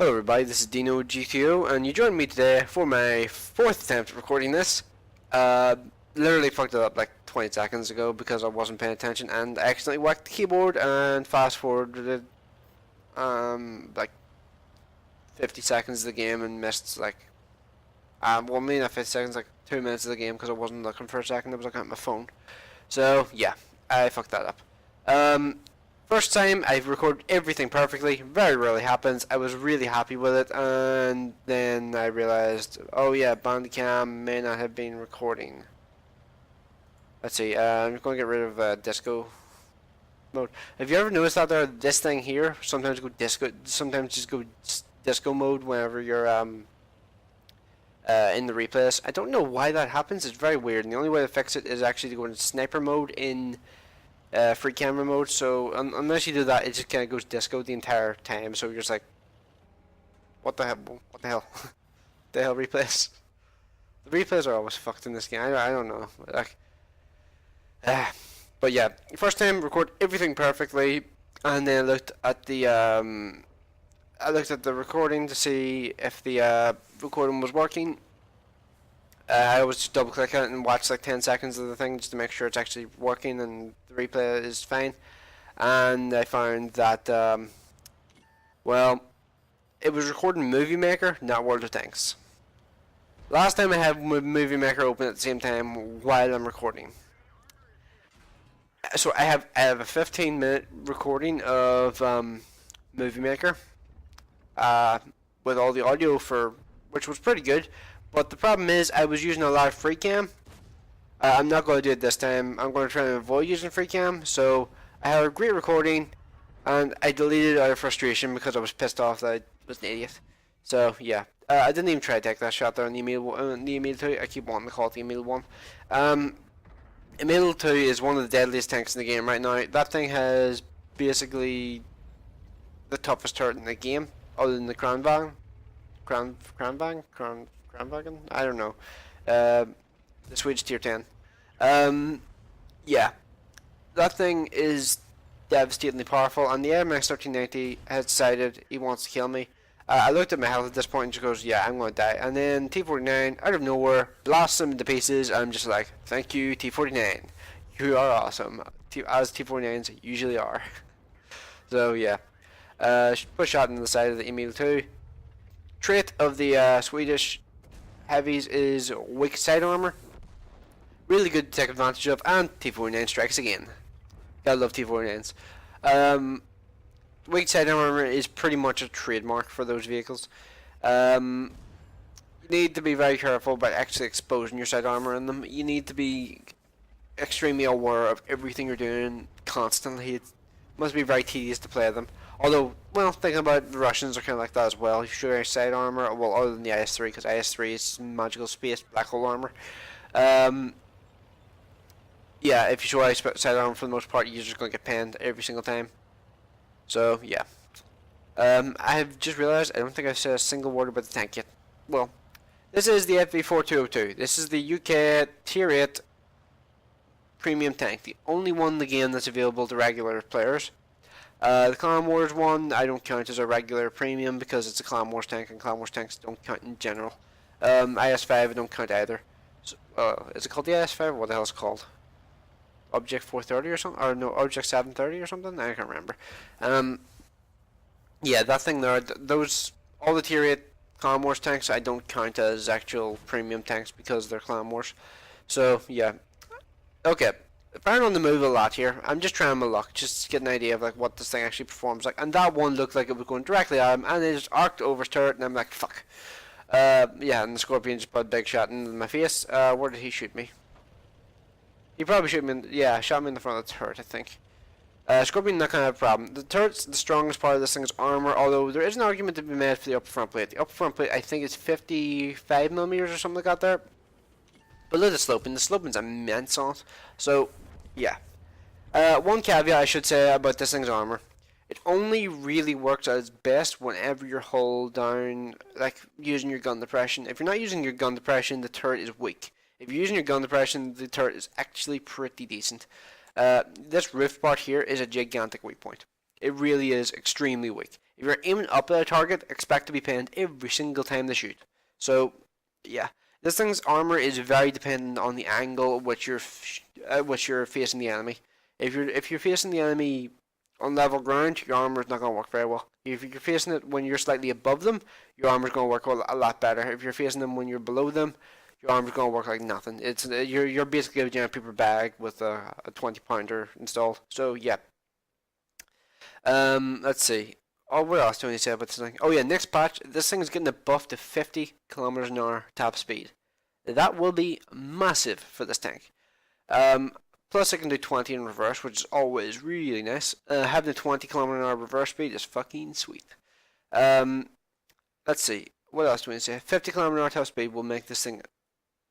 Hello everybody, this is DeanoGTO, and you joined me today for my fourth attempt at recording this. Literally fucked it up like 20 seconds ago because I wasn't paying attention and I accidentally whacked the keyboard and fast forwarded it like 50 seconds of the game and missed like well, maybe not 50 seconds, like 2 minutes of the game because I wasn't looking for a second. I was looking at my phone. So yeah, I fucked that up. First time I've recorded everything perfectly. Very rarely happens. I was really happy with it, and then I realized, oh yeah, Bandicam may not have been recording. Let's see. I'm going to get rid of disco mode. Have you ever noticed that this thing here sometimes go disco, sometimes just go disco mode whenever you're in the replays? I don't know why that happens. It's very weird, and the only way to fix it is actually to go into sniper mode in free camera mode. So unless you do that, it just kind of goes disco the entire time. So you're just like, what the hell? What the hell? The hell replays? The replays are always fucked in this game. I don't know. Like, but yeah, first time record everything perfectly, and then I looked at the recording to see if the recording was working. I always just double click on it and watch like 10 seconds of the thing just to make sure it's actually working and the replay is fine. And I found that, well, it was recording Movie Maker, not World of Tanks. Last time I had Movie Maker open at the same time while I'm recording. So I have a 15-minute recording of Movie Maker with all the audio which was pretty good. But the problem is, I was using a lot of free cam. I'm not going to do it this time. I'm going to try and avoid using free cam. So I had a great recording, and I deleted it out of frustration because I was pissed off that I was an idiot. So yeah, I didn't even try to take that shot there on the Emil 2. I keep wanting to call it the Emil 1. Emil 2 is one of the deadliest tanks in the game right now. That thing has basically the toughest turret in the game, other than the Kranvang. Kranvagen? I don't know. The Swedish tier 10. Yeah. That thing is devastatingly powerful, and the AMX 1390 has decided he wants to kill me. I looked at my health at this point and she goes, yeah, I'm going to die. And then T49, out of nowhere, blasts him into pieces. I'm just like, thank you, T49. You are awesome. As T49s usually are. So, yeah. Put a shot in the side of the Emil 2. Trait of the Swedish heavies is weak side armor. Really good to take advantage of, and T49 strikes again. Gotta love T49s. Weak side armor is pretty much a trademark for those vehicles. You need to be very careful about actually exposing your side armor in them. You need to be extremely aware of everything you're doing constantly. It must be very tedious to play them. Although, well, thinking about it, the Russians are kind of like that as well. You should wear side armor, well, other than the IS-3, because IS-3 is magical space black hole armor. Yeah, if you show side armor for the most part, you're just going to get panned every single time. So, yeah. I have just realized I don't think I've said a single word about the tank yet. Well, this is the Fv4202. This is the UK Tier 8 premium tank. The only one in the game that's available to regular players. The Clan Wars one I don't count as a regular premium because it's a Clan Wars tank, and Clan Wars tanks don't count in general. IS-5 I don't count either. So, is it called the IS-5? What the hell is it called? Object 430 or something? Or no, Object 730 or something? I can't remember. Yeah, that thing there, all the Tier 8 Clan Wars tanks I don't count as actual premium tanks because they're Clan Wars. So, yeah. Okay. Firing on the move a lot here. I'm just trying my luck, just to get an idea of like what this thing actually performs like. And that one looked like it was going directly at him, and it just arced over his turret, and I'm like, fuck. Yeah, and the Scorpion just put a big shot in my face. Where did he shoot me? He probably shot me shot me in the front of the turret, I think. Scorpion not gonna have a problem. The turret's the strongest part of this thing's armor, although there is an argument to be made for the upper front plate. The upper front plate, I think, is 55mm or something like that there. But look at the sloping. The sloping's immense on it. So, yeah. One caveat I should say about this thing's armor. It only really works at its best whenever you're hull down, like using your gun depression. If you're not using your gun depression, the turret is weak. If you're using your gun depression, the turret is actually pretty decent. This roof part here is a gigantic weak point. It really is extremely weak. If you're aiming up at a target, expect to be pinned every single time they shoot. So, yeah. This thing's armor is very dependent on the angle at which you're facing the enemy. If you're facing the enemy on level ground, your armor is not going to work very well. If you're facing it when you're slightly above them, your armor is going to work a lot better. If you're facing them when you're below them, your armor is going to work like nothing. You're basically a giant paper bag with a 20-pounder installed. So yeah. Let's see. Oh, what else do I need to say about this thing? Oh yeah, next patch, this thing is getting a buff to 50 kilometers an hour top speed. That will be massive for this tank. Plus, it can do 20 in reverse, which is always really nice. Having a 20 kilometer an hour reverse speed is fucking sweet. Let's see. What else do we need to say? 50 kilometer an hour top speed will make this thing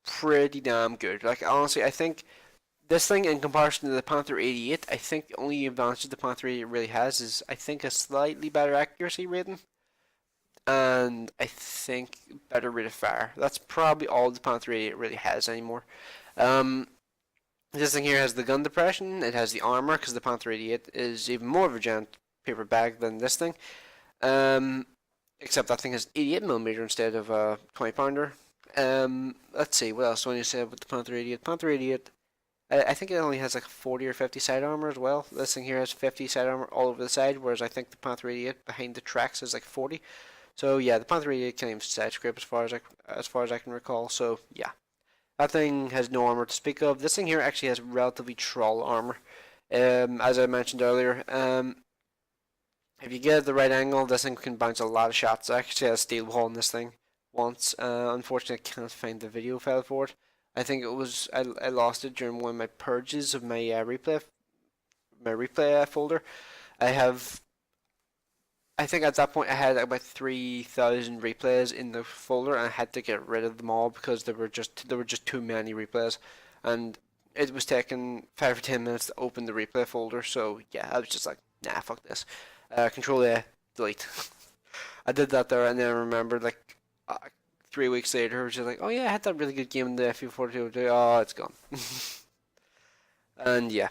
pretty damn good. Like, honestly, I think this thing, in comparison to the Panther 88, I think the only advantage the Panther 88 really has is, I think, a slightly better accuracy rating. And I think better rate of fire. That's probably all the Panther 88 really has anymore. This thing here has the gun depression, it has the armor, because the Panther 88 is even more of a giant paper bag than this thing. Except that thing has 88mm instead of a 20-pounder. Let's see, what else do I need to say about the Panther 88? Panther 88, I think it only has like 40 or 50 side armor as well. This thing here has 50 side armor all over the side, whereas I think the Panther 88 behind the tracks is like 40. So yeah, the Panther 88 can't even side scrape as far as I can recall. So yeah. That thing has no armor to speak of. This thing here actually has relatively troll armor. As I mentioned earlier, if you get it the right angle, this thing can bounce a lot of shots. I actually had a steel wall in this thing once. Unfortunately, I can't find the video file for it. I think it was I lost it during one of my purges of my replay folder. I think at that point I had about 3,000 replays in the folder, and I had to get rid of them all because there were just too many replays, and it was taking 5 or 10 minutes to open the replay folder. So yeah, I was just like, nah, fuck this. Control A, delete. I did that there, and then I remembered like 3 weeks later, I was just like, oh yeah, I had that really good game in the Fv4202. Oh, it's gone. And yeah,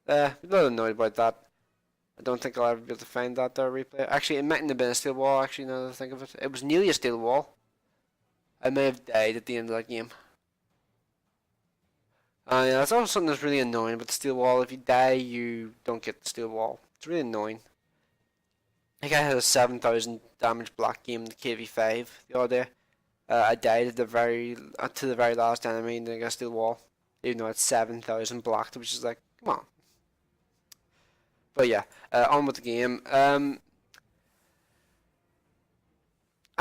a little annoyed about that. I don't think I'll ever be able to find that there replay. Actually, it mightn't have been a steel wall, actually, now that I think of it. It was nearly a steel wall. I may have died at the end of that game. Yeah, that's also something that's really annoying about the steel wall. If you die, you don't get the steel wall. It's really annoying. I think I had a 7,000 damage block game in the KV5 the other day. I died at the very last enemy and then I got a steel wall. Even though it's 7,000 blocked, which is like, come on. But yeah, on with the game. I'm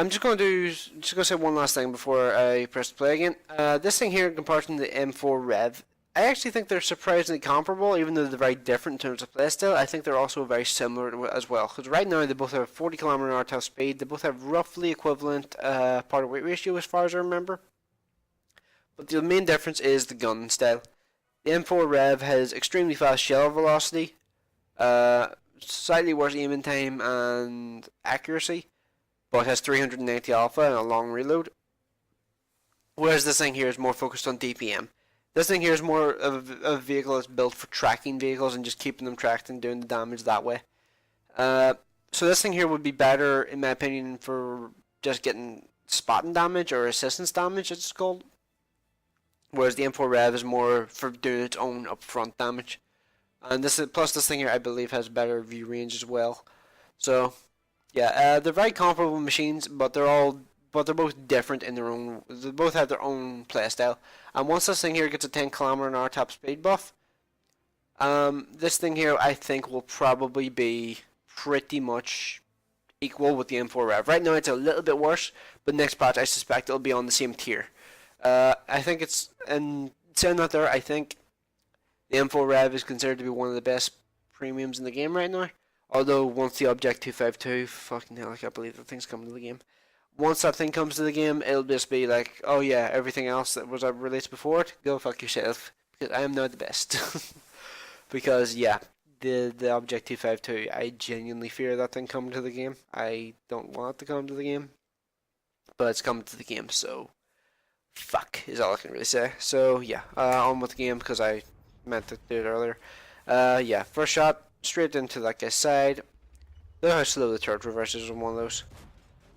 just going to say one last thing before I press play again. This thing here, in comparison to the M4 Rev, I actually think they're surprisingly comparable, even though they're very different in terms of playstyle. I think they're also very similar as well. Because right now they both have 40 km/h top speed. They both have roughly equivalent part of weight ratio, as far as I remember. But the main difference is the gun style. The M4 Rev has extremely fast shell velocity, slightly worse aiming time and accuracy, but has 390 alpha and a long reload. Whereas this thing here is more focused on DPM. This thing here is more of a vehicle that's built for tracking vehicles and just keeping them tracked and doing the damage that way. So this thing here would be better, in my opinion, for just getting spotting damage or assistance damage, as it's called. Whereas the M4 Rev is more for doing its own upfront damage. And this thing here, I believe, has better view range as well. So yeah, they're very comparable machines, but they're both different in their own. They both have their own playstyle. And once this thing here gets a 10 km/h top speed buff, this thing here I think will probably be pretty much equal with the M4 Rev. Right now it's a little bit worse, but next patch I suspect it'll be on the same tier. I think it's, and saying that there, I think the M4 Rev is considered to be one of the best premiums in the game right now. Although once the DeanoGTO, fucking hell, I can't believe that thing's coming to the game. Once that thing comes to the game, it'll just be like, oh yeah, everything else that was released before it, go fuck yourself, because I am not the best. Because yeah, the DeanoGTO, I genuinely fear that thing coming to the game. I don't want it to come to the game, but it's coming to the game, so fuck is all I can really say. So yeah, on with the game, because I meant to do it earlier. Yeah, first shot straight into that guy's side. Look how slow the turret reverses on one of those.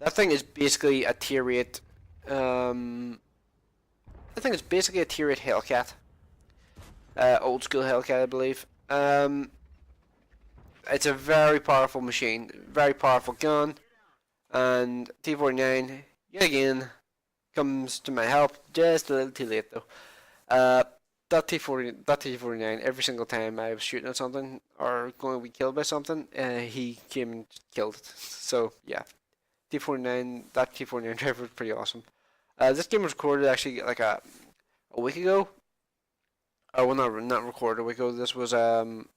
That thing is basically a tier 8. I think it's basically a tier 8 Hellcat. Old school Hellcat, I believe. It's a very powerful machine, very powerful gun, and T49 yet again comes to my help just a little too late though. That T49 every single time I was shooting at something or going to be killed by something, he came and killed it. So yeah, that T49 driver was pretty awesome. This game was recorded actually like a week ago. Oh well, not recorded a week ago. This was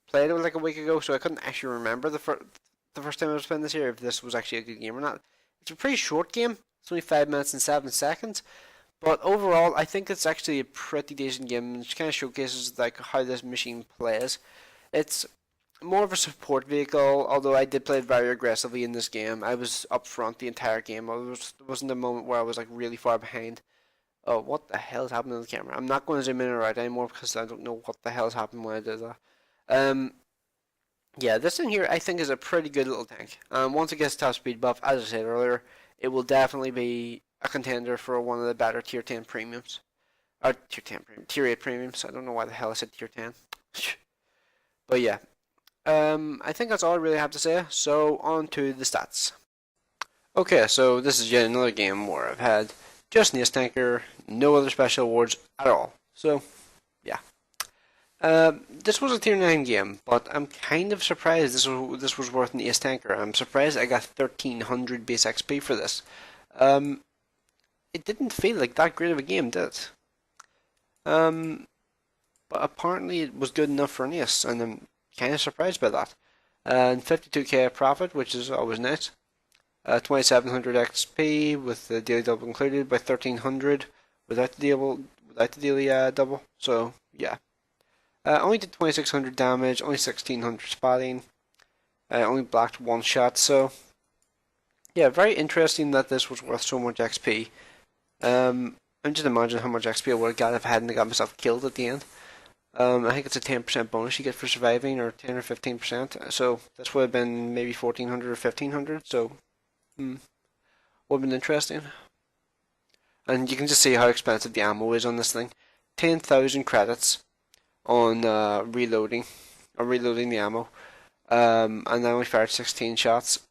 played like a week ago, so I couldn't actually remember the first time I was playing this here if this was actually a good game or not. It's a pretty short game. It's only 5 minutes and 7 seconds, but overall I think it's actually a pretty decent game. It kind of showcases like how this machine plays. It's more of a support vehicle, although I did play it very aggressively in this game. I was up front the entire game. There wasn't a moment where I was like really far behind. Oh, what the hell is happening to the camera? I'm not going to zoom in or out anymore because I don't know what the hell is happening when I do that. Yeah, this thing here I think is a pretty good little tank. Once it gets top speed buff, as I said earlier, it will definitely be a contender for one of the better tier 10 premiums. Or tier 8 premiums. I don't know why the hell I said tier 10. But yeah, I think that's all I really have to say. So on to the stats. Okay, so this is yet another game where I've had just an ace tanker, no other special awards at all. So, yeah. This was a tier 9 game, but I'm kind of surprised this was worth an ace tanker. I'm surprised I got 1300 base XP for this. It didn't feel like that great of a game, did it? But apparently it was good enough for an ace, and I'm kind of surprised by that. And 52k profit, which is always nice. 2700 XP with the daily double included, by 1300 without the daily double. So yeah, only did 2600 damage, only 1600 spotting, only blocked one shot. So yeah, very interesting that this was worth so much XP. I'm just imagine how much XP I would have got if I hadn't got myself killed at the end. I think it's a 10% bonus you get for surviving, or 10 or 15%. So this would have been maybe 1400 or 1500. So would have been interesting. And you can just see how expensive the ammo is on this thing. 10,000 credits on reloading the ammo. And I only fired 16 shots.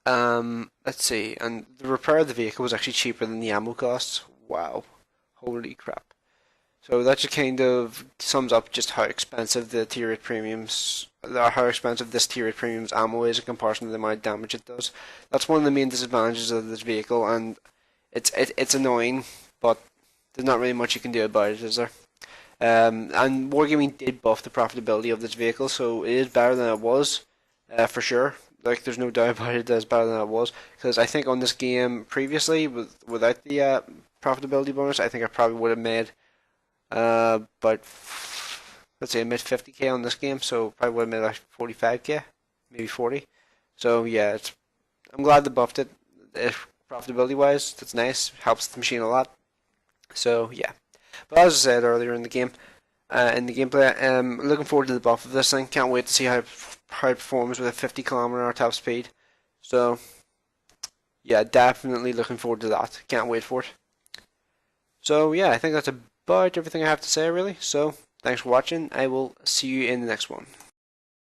Let's see, and the repair of the vehicle was actually cheaper than the ammo costs. Wow, holy crap. So that just kind of sums up just how expensive the tier 8 premiums, or how expensive this tier 8 premiums ammo is in comparison to the amount of damage it does. That's one of the main disadvantages of this vehicle, and it's annoying, but there's not really much you can do about it, is there? And Wargaming did buff the profitability of this vehicle, so it is better than it was, for sure. Like, there's no doubt about it, it's better than it was. Because I think on this game previously, without the profitability bonus, I think I probably would have made but let's say I made 50k on this game, so probably would have made like 45k, maybe 40. So yeah, I'm glad they buffed it. Profitability wise, that's nice. Helps the machine a lot. So yeah, but as I said earlier in the game, in the gameplay, looking forward to the buff of this thing. Can't wait to see how it performs with a 50km/h top speed. So yeah, definitely looking forward to that. Can't wait for it. So yeah, I think that's about everything I have to say really. So thanks for watching. I will see you in the next one.